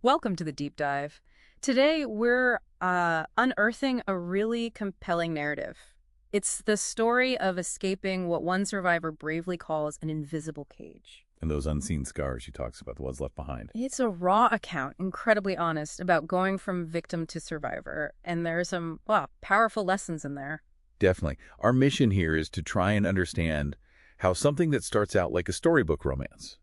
Welcome to the deep dive. Today, we're unearthing a really compelling narrative. It's the story of escaping what one survivor bravely calls an invisible cage. And those unseen scars she talks about, the ones left behind. It's a raw account, incredibly honest, about going from victim to survivor, and there are some, powerful lessons in there. Definitely. Our mission here is to try and understand how something that starts out like a storybook romance,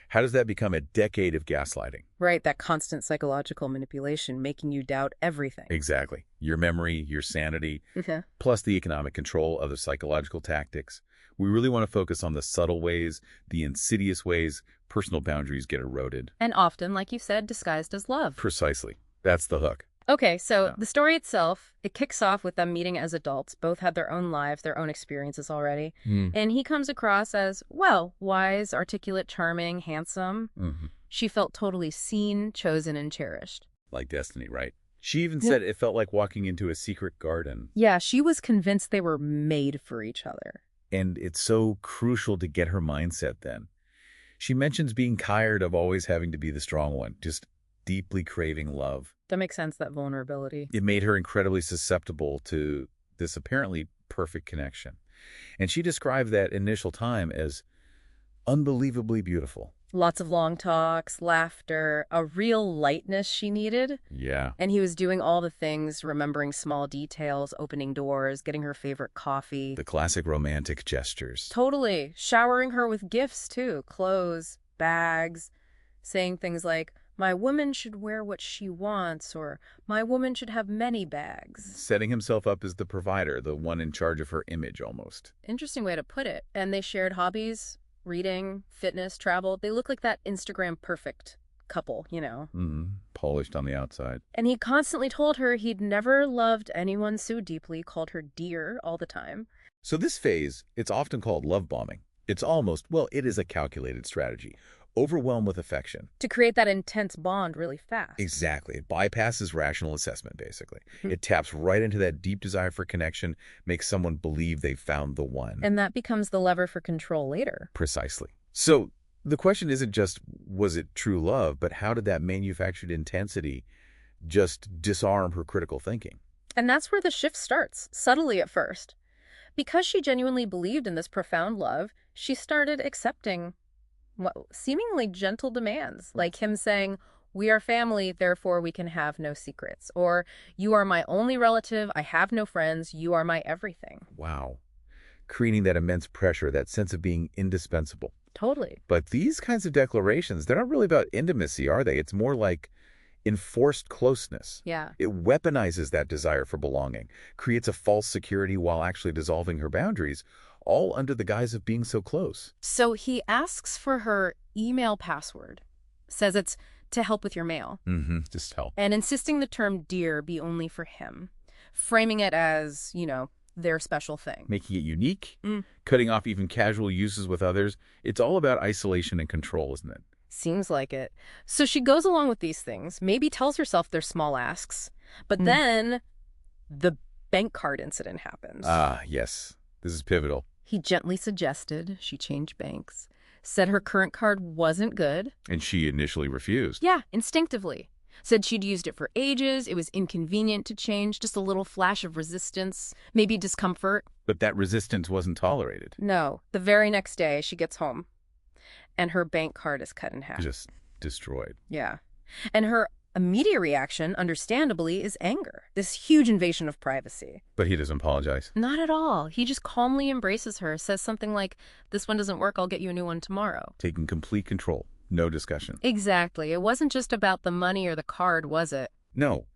how does that become a decade of gaslighting? Right, that constant psychological manipulation making you doubt everything. Exactly. Your memory, your sanity, Okay. plus the economic control of the psychological tactics. We really want to focus on the subtle ways, the insidious ways personal boundaries get eroded. And often, like you said, disguised as love. Precisely. That's the hook. Okay, so Yeah. the story itself, it kicks off with them meeting as adults. Both had their own lives, their own experiences already. And he comes across as, well, wise, articulate, charming, handsome. Mm-hmm. She felt totally seen, chosen, and cherished. Like destiny, right? She even said it felt like walking into a secret garden. Yeah, she was convinced they were made for each other. And it's so crucial to get her mindset then. She mentions being tired of always having to be the strong one, just deeply craving love. That makes sense, that vulnerability. It made her incredibly susceptible to this apparently perfect connection. And she described that initial time as unbelievably beautiful. Lots of long talks, laughter, a real lightness she needed. Yeah. And he was doing all the things, remembering small details, opening doors, getting her favorite coffee. The classic romantic gestures. Totally. Showering her with gifts, too. Clothes, bags, saying things like, my woman should wear what she wants, or my woman should have many bags. Setting himself up as the provider, the one in charge of her image almost. Interesting way to put it. And they shared hobbies, reading, fitness, travel. They look like that Instagram perfect couple, Polished on the outside. And he constantly told her he'd never loved anyone so deeply, called her dear all the time. So this phase, it's often called love bombing. It's almost, well, it is a calculated strategy. Overwhelm with affection. To create that intense bond really fast. Exactly. It bypasses rational assessment, basically. It taps right into that deep desire for connection, makes someone believe they've found the one. And that becomes the lever for control later. Precisely. So the question isn't just, was it true love, but how did that manufactured intensity just disarm her critical thinking? And that's where the shift starts, subtly at first. Because she genuinely believed in this profound love, she started accepting seemingly gentle demands, like him saying, we are family, therefore we can have no secrets. Or, you are my only relative, I have no friends, you are my everything. Wow. Creating that immense pressure, that sense of being indispensable. Totally. But these kinds of declarations, they're not really about intimacy, are they? It's more like enforced closeness. Yeah. It weaponizes that desire for belonging, creates a false security while actually dissolving her boundaries, all under the guise of being so close. So he asks for her email password, says it's to help with your mail, Just help. and insisting the term dear be only for him, framing it as, their special thing. Making it unique, cutting off even casual uses with others. It's all about isolation and control, isn't it? Seems like it. So she goes along with these things, maybe tells herself they're small asks, but then the bank card incident happens. Ah, yes. This is pivotal. He gently suggested she change banks, said her current card wasn't good. And she initially refused. Yeah, instinctively. Said she'd used it for ages, it was inconvenient to change, just a little flash of resistance, maybe discomfort. But that resistance wasn't tolerated. No, the very next day she gets home, and her bank card is cut in half. Just destroyed. Yeah. And her immediate reaction, understandably, is anger. This huge invasion of privacy. But he doesn't apologize. Not at all. He just calmly embraces her, says something like, this one doesn't work, I'll get you a new one tomorrow. Taking complete control. No discussion. Exactly. It wasn't just about the money or the card, was it? No.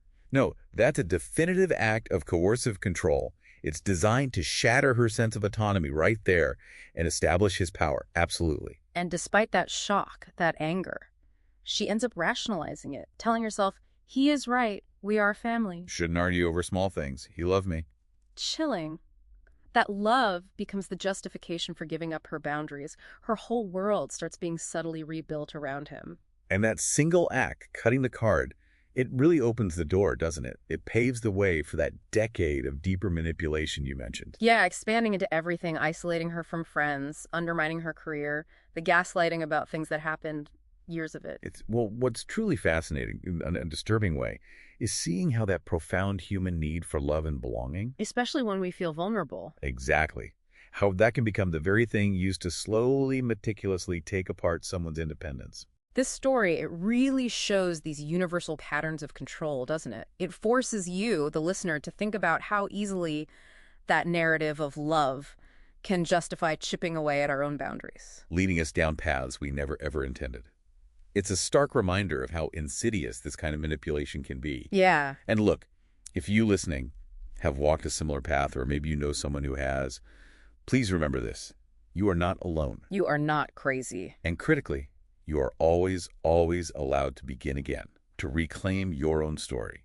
That's a definitive act of coercive control. It's designed to shatter her sense of autonomy right there and establish his power. Absolutely. And despite that shock, that anger, she ends up rationalizing it, telling herself, he is right, we are family. Shouldn't argue over small things. He loved me. Chilling. That love becomes the justification for giving up her boundaries. Her whole world starts being subtly rebuilt around him. And that single act, cutting the card, it really opens the door, doesn't it? It paves the way for that decade of deeper manipulation you mentioned. Yeah, expanding into everything, isolating her from friends, undermining her career, the gaslighting about things that happened years of it. Well, what's truly fascinating in a disturbing way is seeing how that profound human need for love and belonging, Especially when we feel vulnerable. exactly, how that can become the very thing used to slowly, meticulously take apart someone's independence. This story, it really shows these universal patterns of control, doesn't it? It forces you, the listener, to think about how easily that narrative of love can justify chipping away at our own boundaries. Leading us down paths we never ever intended. It's a stark reminder of how insidious this kind of manipulation can be. Yeah. And look, if you listening have walked a similar path, or maybe you know someone who has, please remember this. You are not alone. You are not crazy. And critically, you are always, always allowed to begin again, to reclaim your own story.